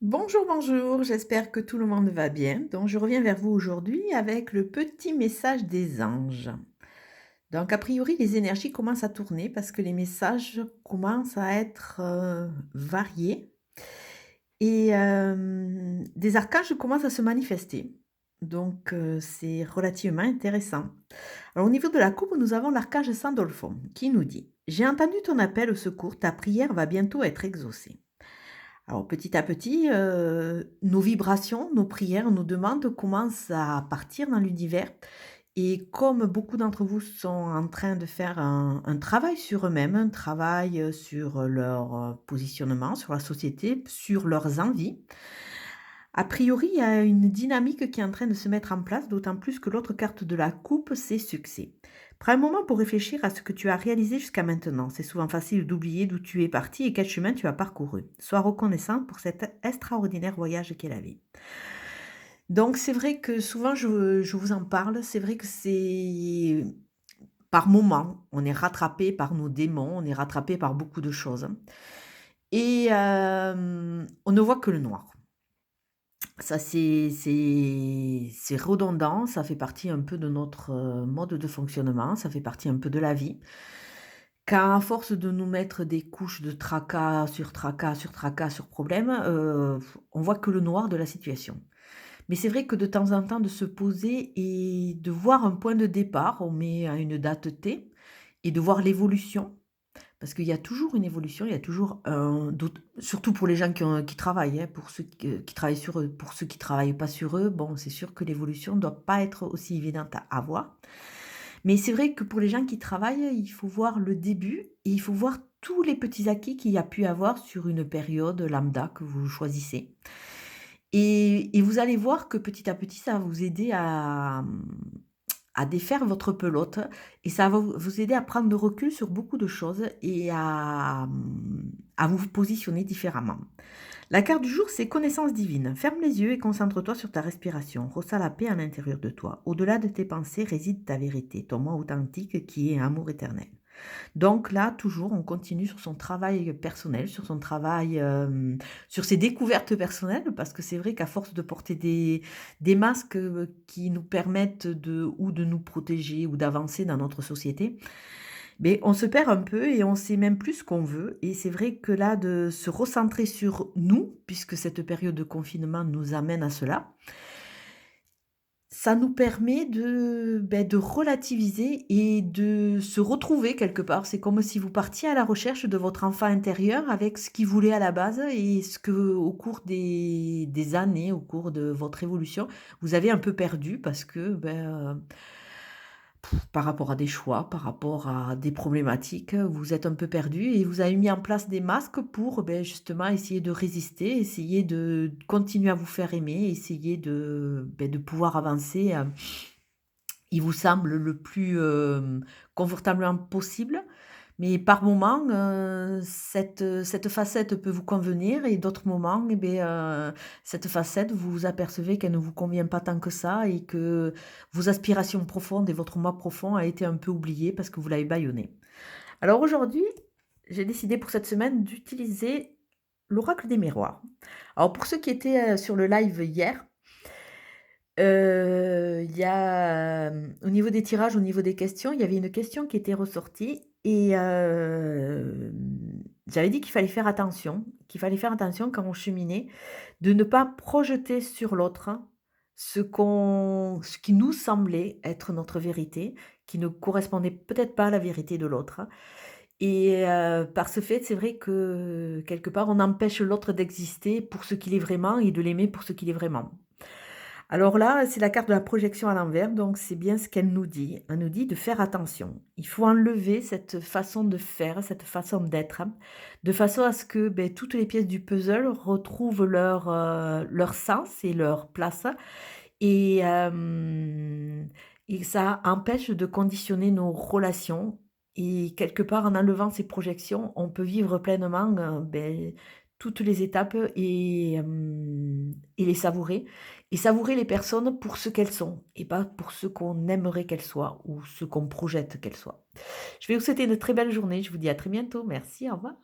Bonjour, bonjour, j'espère que tout le monde va bien. Donc, je reviens vers vous aujourd'hui avec le petit message des anges. Donc, a priori, les énergies commencent à tourner parce que les messages commencent à être variés et des archanges commencent à se manifester. Donc, c'est relativement intéressant. Alors, au niveau de la coupe, nous avons l'archange Sandolphon qui nous dit: J'ai entendu ton appel au secours, ta prière va bientôt être exaucée. Alors petit à petit, nos vibrations, nos prières, nos demandes commencent à partir dans l'univers et comme beaucoup d'entre vous sont en train de faire un travail sur eux-mêmes, un travail, sur leur, positionnement, sur la société, sur leurs envies, a priori, il y a une dynamique qui est en train de se mettre en place, d'autant plus que l'autre carte de la coupe, c'est succès. Prends un moment pour réfléchir à ce que tu as réalisé jusqu'à maintenant. C'est souvent facile d'oublier d'où tu es parti et quel chemin tu as parcouru. Sois reconnaissant pour cet extraordinaire voyage qu'est la vie. Donc c'est vrai que souvent je vous en parle, c'est vrai que c'est par moments, on est rattrapé par nos démons, on est rattrapé par beaucoup de choses et on ne voit que le noir. Ça, c'est redondant, ça fait partie un peu de notre, mode de fonctionnement, ça fait partie un peu de la vie. Quand à force de nous mettre des couches de tracas sur tracas, sur tracas, sur problèmes, on voit que le noir de la situation. Mais c'est vrai que de temps en temps de se poser et de voir un point de départ, on met à une date T et de voir l'évolution parce qu'il y a toujours une évolution, il y a toujours un doute surtout pour les gens qui travaillent, hein, pour ceux qui travaillent sur eux. Pour ceux qui travaillent pas sur eux, bon, c'est sûr que l'évolution ne doit pas être aussi évidente à voir. Mais c'est vrai que pour les gens qui travaillent, il faut voir le début et il faut voir tous les petits acquis qu'il y a pu avoir sur une période lambda que vous choisissez. Et vous allez voir que petit à petit, ça va vous aider à défaire votre pelote et ça va vous aider à prendre de recul sur beaucoup de choses et à vous positionner différemment. La carte du jour, c'est connaissance divine. Ferme les yeux et concentre-toi sur ta respiration. Ressens la paix à l'intérieur de toi. Au-delà de tes pensées réside ta vérité, ton moi authentique qui est amour éternel. Donc là, toujours, on continue sur son travail personnel, sur son travail, sur ses découvertes personnelles, parce que c'est vrai qu'à force de porter des masques, qui nous permettent de nous protéger ou d'avancer dans notre société, mais on se perd un peu et on sait même plus ce qu'on veut et c'est vrai que là, de se recentrer sur nous, puisque cette période de confinement nous amène à cela, ça nous permet de relativiser et de se retrouver quelque part. C'est comme si vous partiez à la recherche de votre enfant intérieur avec ce qu'il voulait à la base et ce que, au cours des années, au cours de votre évolution, vous avez un peu perdu parce que, par rapport à des choix, par rapport à des problématiques, vous êtes un peu perdu et vous avez mis en place des masques pour, justement essayer de résister, essayer de continuer à vous faire aimer, essayer de pouvoir avancer, il vous semble le plus, confortablement possible. Mais par moments, cette facette peut vous convenir et d'autres moments cette facette, vous vous apercevez qu'elle ne vous convient pas tant que ça et que vos aspirations profondes et votre moi profond a été un peu oublié parce que vous l'avez bâillonné. Alors aujourd'hui, j'ai décidé pour cette semaine d'utiliser l'oracle des miroirs. Alors pour ceux qui étaient, sur le live hier, il y a, au niveau des tirages, au niveau des questions, il y avait une question qui était ressortie et j'avais dit qu'il fallait faire attention quand on cheminait, de ne pas projeter sur l'autre ce qui nous semblait être notre vérité, qui ne correspondait peut-être pas à la vérité de l'autre et par ce fait, c'est vrai que quelque part, on empêche l'autre d'exister pour ce qu'il est vraiment et de l'aimer pour ce qu'il est vraiment. Alors là, c'est la carte de la projection à l'envers, donc c'est bien ce qu'elle nous dit. Elle nous dit de faire attention. Il faut enlever cette façon de faire, cette façon d'être, de façon à ce que toutes les pièces du puzzle retrouvent leur sens et leur place. Et, et ça empêche de conditionner nos relations. Et quelque part, en enlevant ces projections, on peut vivre pleinement toutes les étapes et les savourer. Et savourer les personnes pour ce qu'elles sont et pas pour ce qu'on aimerait qu'elles soient ou ce qu'on projette qu'elles soient. Je vais vous souhaiter une très belle journée. Je vous dis à très bientôt. Merci, au revoir.